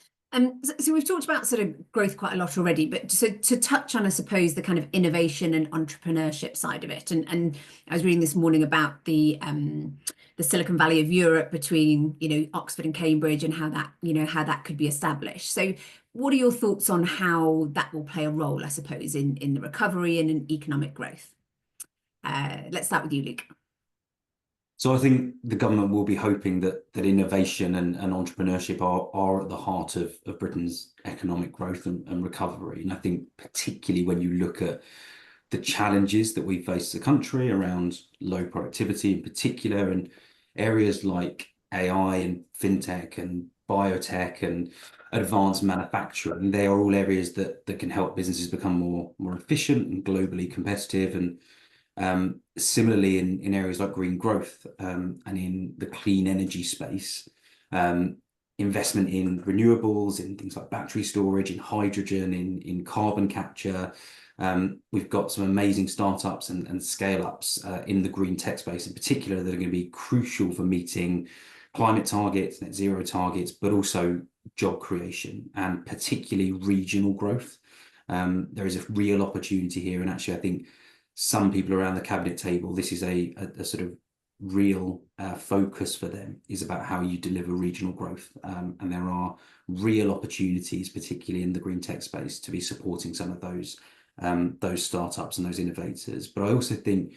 So we've talked about sort of growth quite a lot already, but to touch on, I suppose, the kind of innovation and entrepreneurship side of it. And I was reading this morning about the Silicon Valley of Europe between, Oxford and Cambridge, and how that could be established. So what are your thoughts on how that will play a role, I suppose, in the recovery and in economic growth? Let's start with you, Luke. So I think the government will be hoping that innovation and entrepreneurship are at the heart of Britain's economic growth and recovery. And I think particularly when you look at the challenges that we face as a country around low productivity in particular, and areas like AI and fintech and biotech and advanced manufacturing, they are all areas that can help businesses become more efficient and globally competitive. And similarly in areas like green growth and in the clean energy space, investment in renewables, in things like battery storage, in hydrogen, in carbon capture. We've got some amazing startups and scale-ups in the green tech space in particular that are going to be crucial for meeting climate targets, net zero targets, but also job creation and particularly regional growth. There is a real opportunity here, and actually I think some people around the cabinet table, this is a sort of real focus for them, is about how you deliver regional growth. And there are real opportunities, particularly in the green tech space, to be supporting some of those startups and those innovators. But I also think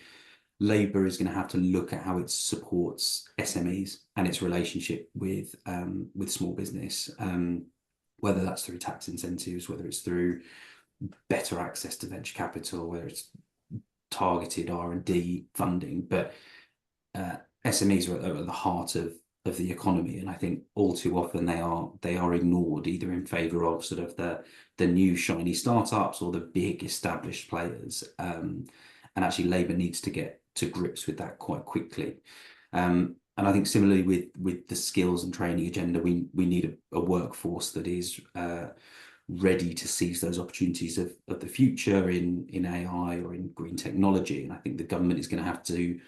Labour is going to have to look at how it supports SMEs and its relationship with small business, whether that's through tax incentives, whether it's through better access to venture capital, whether it's targeted R&D funding. But SMEs are at the heart of the economy, and I think all too often they are ignored, either in favour of sort of the new shiny startups or the big established players. And actually Labour needs to get to grips with that quite quickly. And I think similarly with the skills and training agenda, we need a workforce that is ready to seize those opportunities of the future in AI or in green technology. And I think the government is going to have to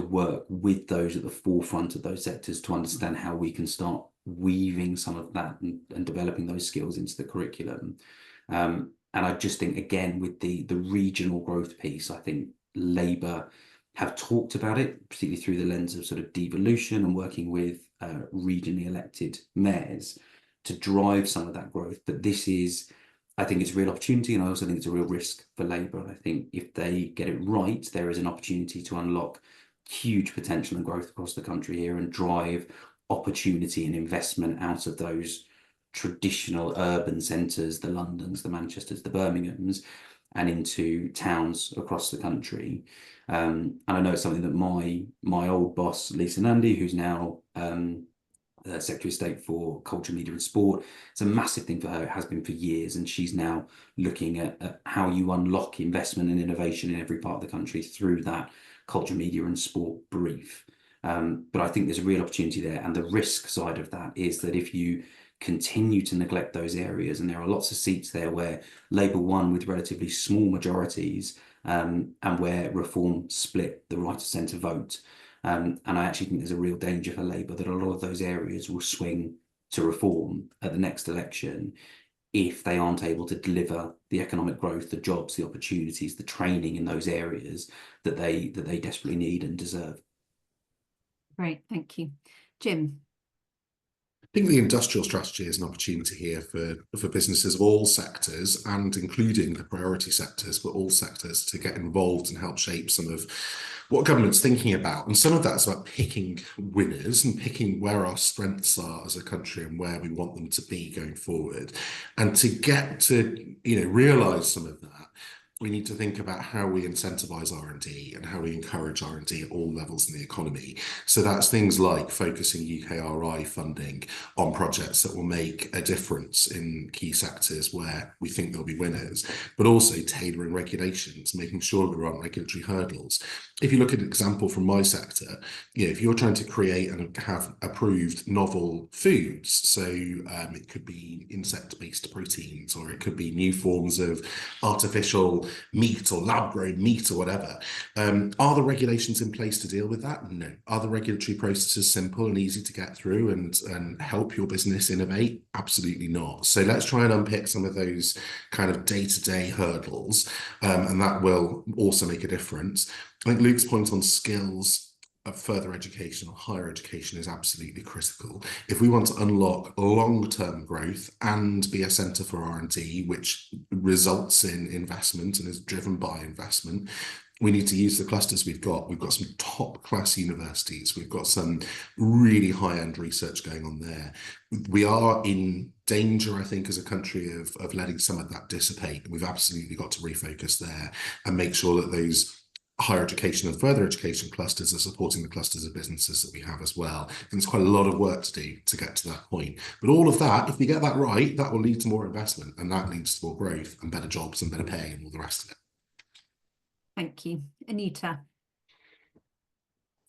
work with those at the forefront of those sectors to understand how we can start weaving some of that and developing those skills into the curriculum. And I just think, again, with the regional growth piece, I think Labour have talked about it, particularly through the lens of sort of devolution and working with regionally elected mayors to drive some of that growth. But this is, I think it's a real opportunity, and I also think it's a real risk for Labour. I think if they get it right, there is an opportunity to unlock huge potential and growth across the country here and drive opportunity and investment out of those traditional urban centres, the Londons, the Manchesters, the Birminghams, and into towns across the country. And I know it's something that my old boss, Lisa Nandy, who's now Secretary of State for Culture, Media and Sport, it's a massive thing for her. It has been for years, and she's now looking at how you unlock investment and innovation in every part of the country through that culture, media and sport brief. But I think there's a real opportunity there, and the risk side of that is that if you continue to neglect those areas, and there are lots of seats there where Labour won with relatively small majorities, and where Reform split the right of centre vote. And I actually think there's a real danger for Labour that a lot of those areas will swing to Reform at the next election if they aren't able to deliver the economic growth, the jobs, the opportunities, the training in those areas that they desperately need and deserve. Great, thank you. Jim. I think the industrial strategy is an opportunity here for businesses of all sectors, and including the priority sectors, but all sectors, to get involved and help shape some of what government's thinking about. And some of that's about picking winners and picking where our strengths are as a country and where we want them to be going forward. And to get to, realise some of that, we need to think about how we incentivise R&D and how we encourage R&D at all levels in the economy. So that's things like focusing UKRI funding on projects that will make a difference in key sectors where we think there'll be winners, but also tailoring regulations, making sure we're on regulatory hurdles. If you look at an example from my sector, if you're trying to create and have approved novel foods, so it could be insect-based proteins, or it could be new forms of artificial meat or lab-grown meat or whatever. Are the regulations in place to deal with that? No. Are the regulatory processes simple and easy to get through and help your business innovate? Absolutely not. So let's try and unpick some of those kind of day-to-day hurdles, and that will also make a difference. I think Luke's point on skills of further education or higher education is absolutely critical. If we want to unlock long-term growth and be a centre for R&D, which results in investment and is driven by investment, we need to use the clusters we've got. We've got some top-class universities. We've got some really high-end research going on there. We are in danger, I think, as a country of letting some of that dissipate. We've absolutely got to refocus there and make sure that those higher education and further education clusters are supporting the clusters of businesses that we have as well. And there's quite a lot of work to do to get to that point. But all of that, if we get that right, that will lead to more investment, and that leads to more growth and better jobs and better pay and all the rest of it. Thank you. Anita.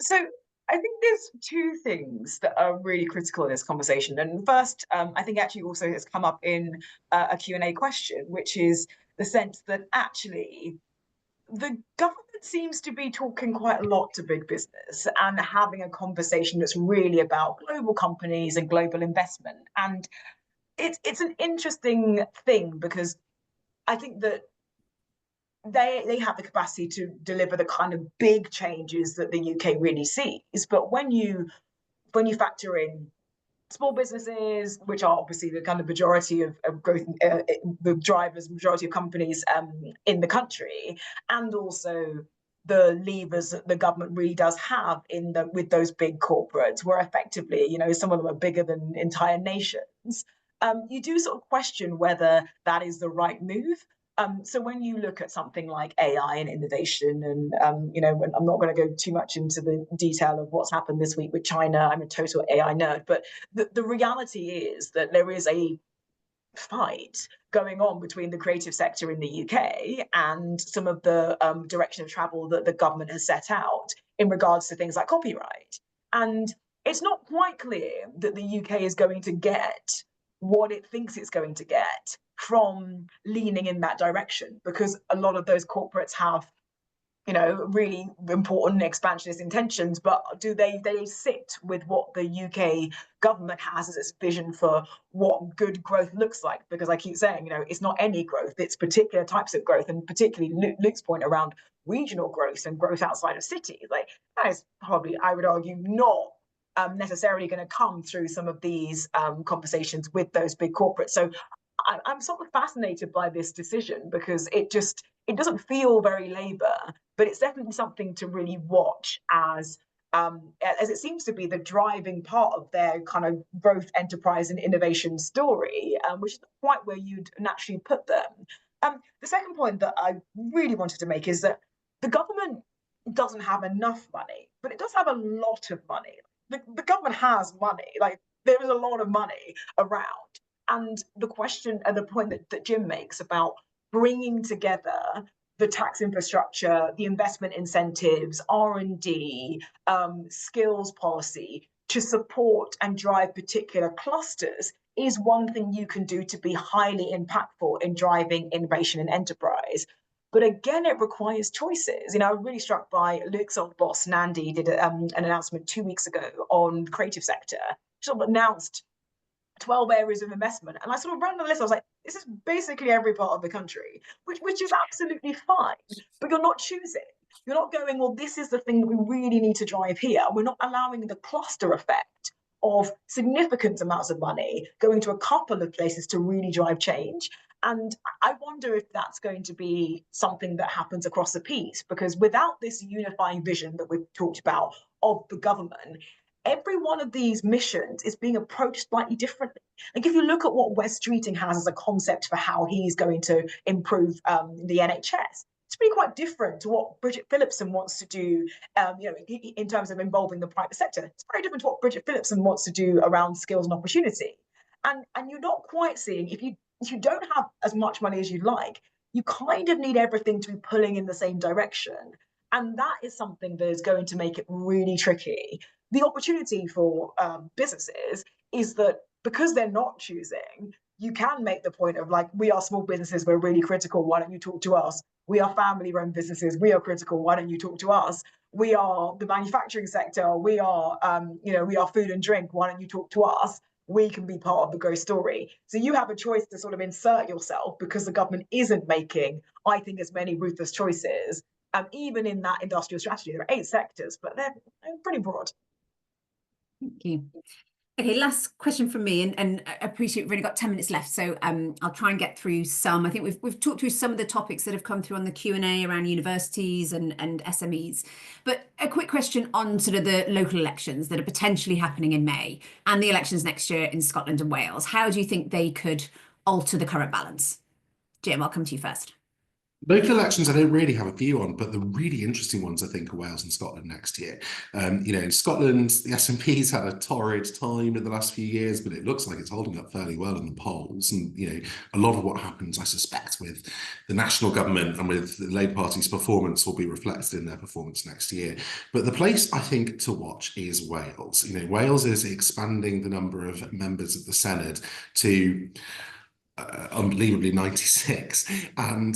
So I think there's two things that are really critical in this conversation. And first, I think actually also has come up in a Q&A question, which is the sense that actually the government seems to be talking quite a lot to big business and having a conversation that's really about global companies and global investment. And it's an interesting thing, because I think that they have the capacity to deliver the kind of big changes that the UK really sees. But when you factor in small businesses, which are obviously the kind of majority of growth, the drivers, majority of companies in the country, and also the levers that the government really does have with those big corporates, where effectively, some of them are bigger than entire nations, you do sort of question whether that is the right move. So when you look at something like AI and innovation, and I'm not going to go too much into the detail of what's happened this week with China. I'm a total AI nerd, but the reality is that there is a fight going on between the creative sector in the UK and some of the direction of travel that the government has set out in regards to things like copyright. And it's not quite clear that the UK is going to get what it thinks it's going to get from leaning in that direction, because a lot of those corporates have, you know, really important expansionist intentions, but do they sit with what the UK government has as its vision for what good growth looks like? Because I keep saying, you know, it's not any growth, it's particular types of growth, and particularly Luke's point around regional growth and growth outside of cities. Like, that is probably, I would argue, not necessarily going to come through some of these conversations with those big corporates. So I'm sort of fascinated by this decision, because it doesn't feel very Labour, but it's definitely something to really watch as it seems to be the driving part of their kind of growth, enterprise and innovation story, which is quite where you'd naturally put them. The second point that I really wanted to make is that the government doesn't have enough money, but it does have a lot of money. The government has money, like there is a lot of money around. And the question and the point that Jim makes about bringing together the tax infrastructure, the investment incentives, R&D, skills policy to support and drive particular clusters is one thing you can do to be highly impactful in driving innovation and enterprise. But again, it requires choices. You know, I was really struck by Luke's old boss, Nandi, did an announcement 2 weeks ago on the creative sector. She sort of announced 12 areas of investment. And I sort of ran the list. I was like, this is basically every part of the country, which is absolutely fine. But you're not choosing. You're not going, well, this is the thing that we really need to drive here. We're not allowing the cluster effect of significant amounts of money going to a couple of places to really drive change. And I wonder if that's going to be something that happens across the piece, because without this unifying vision that we've talked about of the government, every one of these missions is being approached slightly differently. Like if you look at what Wes Streeting has as a concept for how he's going to improve the NHS, it's really quite different to what Bridget Phillipson wants to do, you know, in terms of involving the private sector. It's very different to what Bridget Phillipson wants to do around skills and opportunity. And you're not quite seeing, if you don't have as much money as you'd like, you kind of need everything to be pulling in the same direction. And that is something that is going to make it really tricky. The opportunity for businesses is that because they're not choosing, you can make the point of like, we are small businesses, we're really critical, why don't you talk to us? We are family-run businesses, we are critical, why don't you talk to us? We are the manufacturing sector, we are, you know, we are food and drink, why don't you talk to us? We can be part of the growth story. So you have a choice to sort of insert yourself, because the government isn't making, I think, as many ruthless choices. Even in that industrial strategy, there are 8 sectors, but they're pretty broad. Thank you. Okay, last question from me, and I appreciate we've only got 10 minutes left, so I'll try and get through some. I think we've talked through some of the topics that have come through on the Q&A around universities and SMEs. But a quick question on sort of the local elections that are potentially happening in May and the elections next year in Scotland and Wales. How do you think they could alter the current balance? Jim, I'll come to you first. Local elections, I don't really have a view on, but the really interesting ones, I think, are Wales and Scotland next year. You know, in Scotland, the SNP's had a torrid time in the last few years, but it looks like it's holding up fairly well in the polls. And, you know, a lot of what happens, I suspect, with the national government and with the Labour Party's performance will be reflected in their performance next year. But the place, I think, to watch is Wales. You know, Wales is expanding the number of members of the Senedd to unbelievably 96, and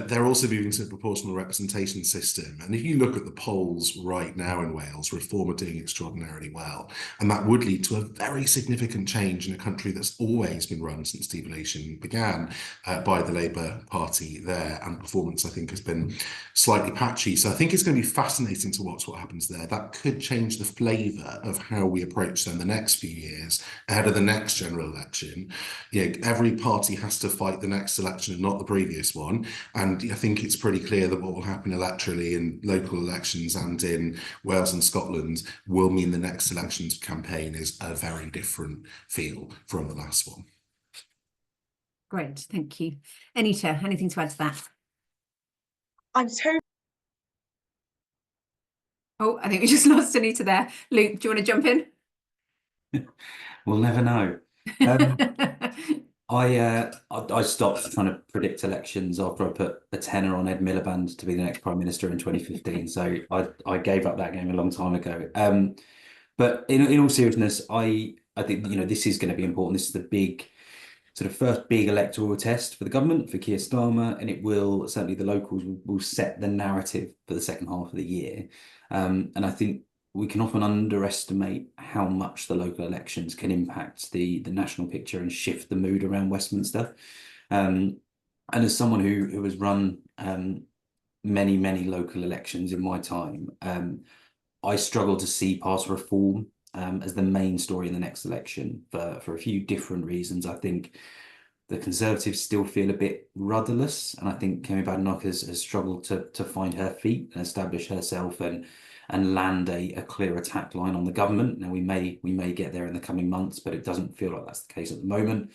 they're also moving to a proportional representation system. And if you look at the polls right now in Wales, Reform are doing extraordinarily well, and that would lead to a very significant change in a country that's always been run since devolution began by the Labour Party there, and performance, I think, has been slightly patchy. So I think it's going to be fascinating to watch what happens there. That could change the flavour of how we approach them the next few years ahead of the next general election. You know, every party has to fight the next election and not the previous one. And I think it's pretty clear that what will happen electorally in local elections and in Wales and Scotland will mean the next elections campaign is a very different feel from the last one. Great, thank you. Anita, anything to add to that? Oh, I think we just lost Anita there. Luke, do you want to jump in? We'll never know. I stopped trying to predict elections after I put a tenner on Ed Miliband to be the next Prime Minister in 2015. So I gave up that game a long time ago. But in all seriousness, I I think, you know, this is going to be important. This is the big sort of first big electoral test for the government, for Keir Starmer, and it will, certainly the locals will set the narrative for the second half of the year. And I think we can often underestimate how much the local elections can impact the national picture and shift the mood around Westminster. And as someone who has run many local elections in my time, I struggle to see past reform as the main story in the next election for a few different reasons. I think the Conservatives still feel a bit rudderless, and I think Kemi Badenoch has struggled to find her feet and establish herself and land a clear attack line on the government. Now we may get there in the coming months, but it doesn't feel like that's the case at the moment.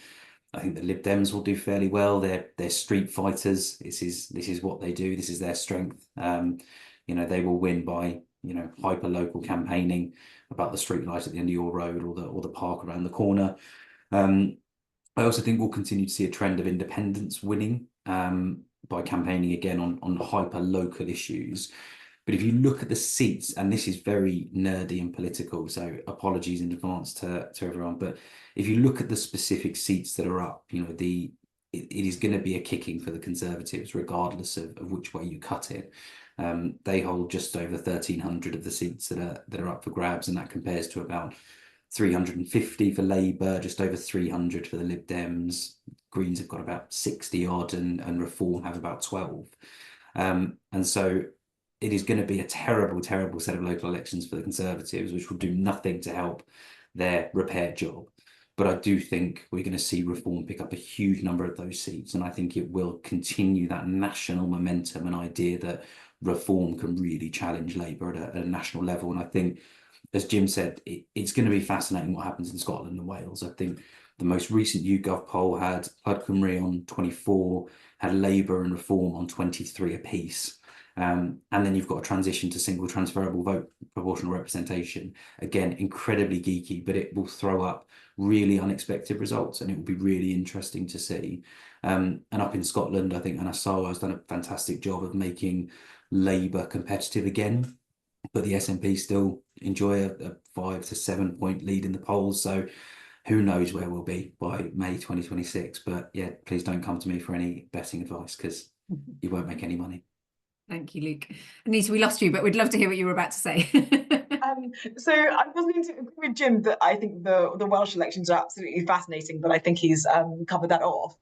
I think the Lib Dems will do fairly well. They're street fighters. This is what they do. This is their strength. You know, they will win by, you know, hyper local campaigning about the street light at the end of your road or the park around the corner. I also think we'll continue to see a trend of independents winning by campaigning again on hyper local issues. But if you look at the seats, and this is very nerdy and political, so apologies in advance to everyone, but if you look at the specific seats that are up, you know, it is going to be a kicking for the Conservatives, regardless of which way you cut it. They hold just over 1,300 of the seats that are up for grabs, and that compares to about 350 for Labour, just over 300 for the Lib Dems. Greens have got about 60 odd, and Reform have about 12. And so it is going to be a terrible set of local elections for the Conservatives, which will do nothing to help their repair job. But I do think we're going to see Reform pick up a huge number of those seats, and I think it will continue that national momentum and idea that Reform can really challenge Labour at a national level. And I think, as Jim said, it's going to be fascinating what happens in Scotland and Wales. I think the most recent YouGov poll had Plaid Cymru on 24, had Labour and Reform on 23 apiece. And then you've got a transition to single transferable vote proportional representation. Again, incredibly geeky, but it will throw up really unexpected results, and it will be really interesting to see. And up in Scotland, I think Anna Sala has done a fantastic job of making Labour competitive again, but the SNP still enjoy a 5 to 7 point lead in the polls. So who knows where we'll be by May 2026. But yeah, please don't come to me for any betting advice, because you won't make any money. Thank you, Luke. Anita, we lost you, but we'd love to hear what you were about to say. So I was going to agree with Jim that I think the Welsh elections are absolutely fascinating, but I think he's covered that off.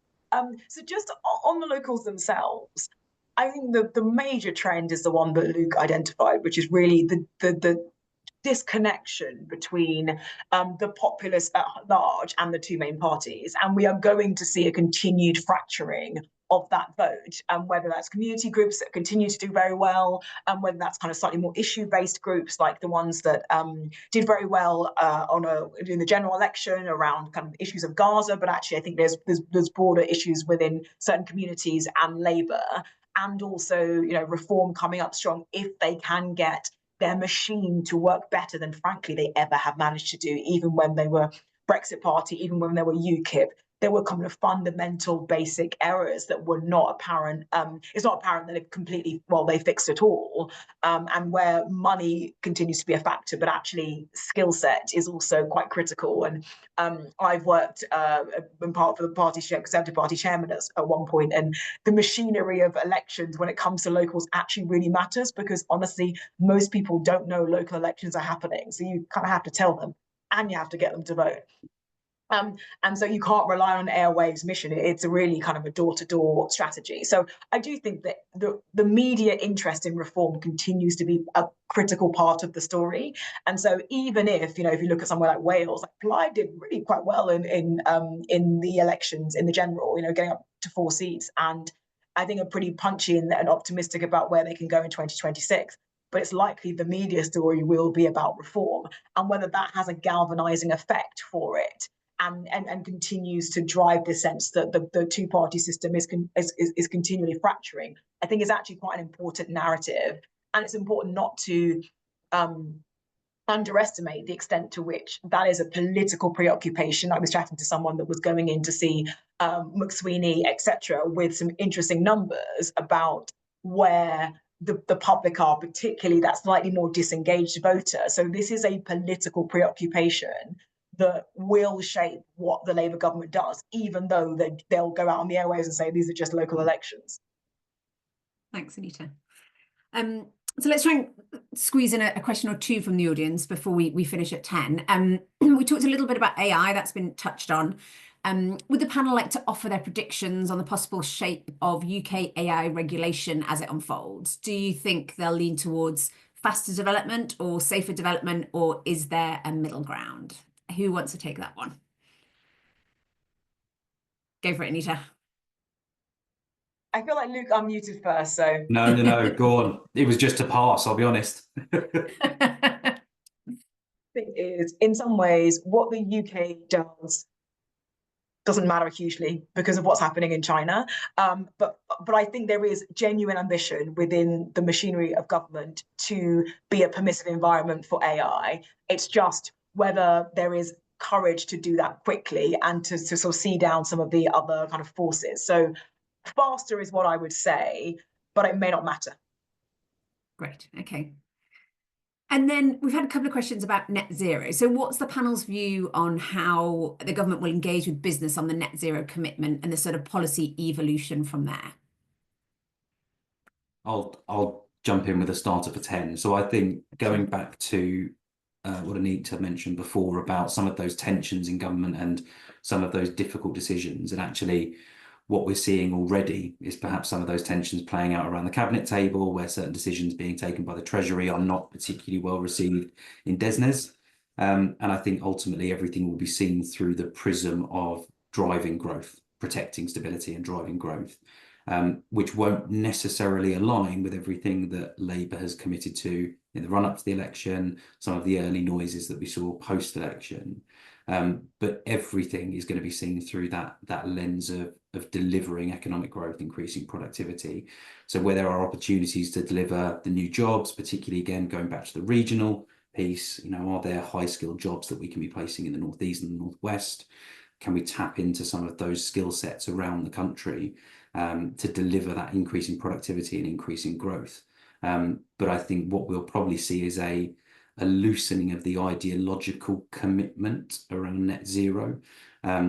So just on the locals themselves, I think the major trend is the one that Luke identified, which is really the disconnection between the populace at large and the two main parties. And we are going to see a continued fracturing of that vote, and whether that's community groups that continue to do very well, and whether that's kind of slightly more issue-based groups like the ones that did very well in the general election around kind of issues of Gaza. But actually, I think there's broader issues within certain communities and Labour, and also, you know, Reform coming up strong if they can get their machine to work better than, frankly, they ever have managed to do, even when they were Brexit Party, even when they were UKIP. There were kind of fundamental basic errors that were not apparent. It's not apparent that they fixed it all, and where money continues to be a factor, but actually skill set is also quite critical. And I've worked in part for the Conservative Party chairman at one point, and the machinery of elections when it comes to locals actually really matters, because honestly, most people don't know local elections are happening. So you kind of have to tell them, and you have to get them to vote. And so you can't rely on airwaves mission. It's a really kind of a door-to-door strategy. So I do think that the media interest in Reform continues to be a critical part of the story. And so even if, you know, if you look at somewhere like Wales, like Plaid did really quite well in the elections in the general, you know, getting up to 4 seats, and I think are pretty punchy and optimistic about where they can go in 2026. But it's likely the media story will be about Reform, and whether that has a galvanizing effect for it. And continues to drive the sense that the two-party system is continually fracturing, I think is actually quite an important narrative. And it's important not to underestimate the extent to which that is a political preoccupation. I was chatting to someone that was going in to see McSweeney, etc., with some interesting numbers about where the public are, particularly that slightly more disengaged voter. So this is a political preoccupation. that will shape what the Labour government does, even though they'll go out on the airwaves and say these are just local elections. Thanks, Anita. So let's try and squeeze in a question or two from the audience before we finish at 10. We talked a little bit about AI, that's been touched on. Would the panel like to offer their predictions on the possible shape of UK AI regulation as it unfolds? Do you think they'll lean towards faster development or safer development, or is there a middle ground? Who wants to take that one? Go for it, Anita. I feel like Luke unmuted first, so. No, go on. It was just a pass, I'll be honest. Thing is, in some ways, what the UK does doesn't matter hugely because of what's happening in China. But I think there is genuine ambition within the machinery of government to be a permissive environment for AI. It's just whether there is courage to do that quickly and to sort of see down some of the other kind of forces. So faster is what I would say, but it may not matter. Great, okay. And then we've had a couple of questions about net zero. So what's the panel's view on how the government will engage with business on the net zero commitment and the sort of policy evolution from there? I'll jump in with a starter for 10. So I think going back to what Anita mentioned before about some of those tensions in government and some of those difficult decisions, and actually what we're seeing already is perhaps some of those tensions playing out around the cabinet table where certain decisions being taken by the Treasury are not particularly well received in DESNZ. And I think ultimately everything will be seen through the prism of driving growth, protecting stability and driving growth, which won't necessarily align with everything that Labour has committed to in the run-up to the election, some of the early noises that we saw post-election. But everything is going to be seen through that lens of delivering economic growth, increasing productivity. So where there are opportunities to deliver the new jobs, particularly again going back to the regional piece, are there high-skilled jobs that we can be placing in the Northeast and the Northwest? Can we tap into some of those skill sets around the country to deliver that increase in productivity and increase in growth? But I think what we'll probably see is a loosening of the ideological commitment around net zero,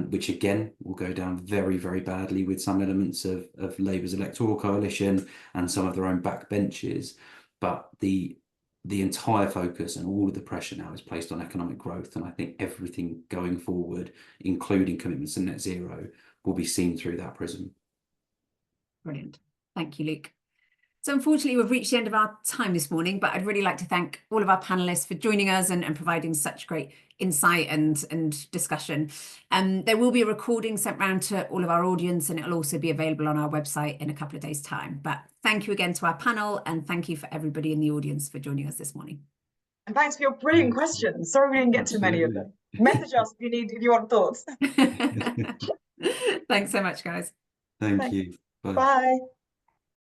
which again will go down very, very badly with some elements of Labour's electoral coalition and some of their own backbenches. But the entire focus and all of the pressure now is placed on economic growth. And I think everything going forward, including commitments to net zero, will be seen through that prism. Brilliant. Thank you, Luke. So unfortunately, we've reached the end of our time this morning, but I'd really like to thank all of our panelists for joining us and providing such great insight and discussion. There will be a recording sent round to all of our audience, and it'll also be available on our website in a couple of days' time. But thank you again to our panel, and thank you for everybody in the audience for joining us this morning. And thanks for your brilliant questions. Sorry we didn't get to many of them. Message us if you want thoughts. Thanks so much, guys. Thank you. Bye. Bye.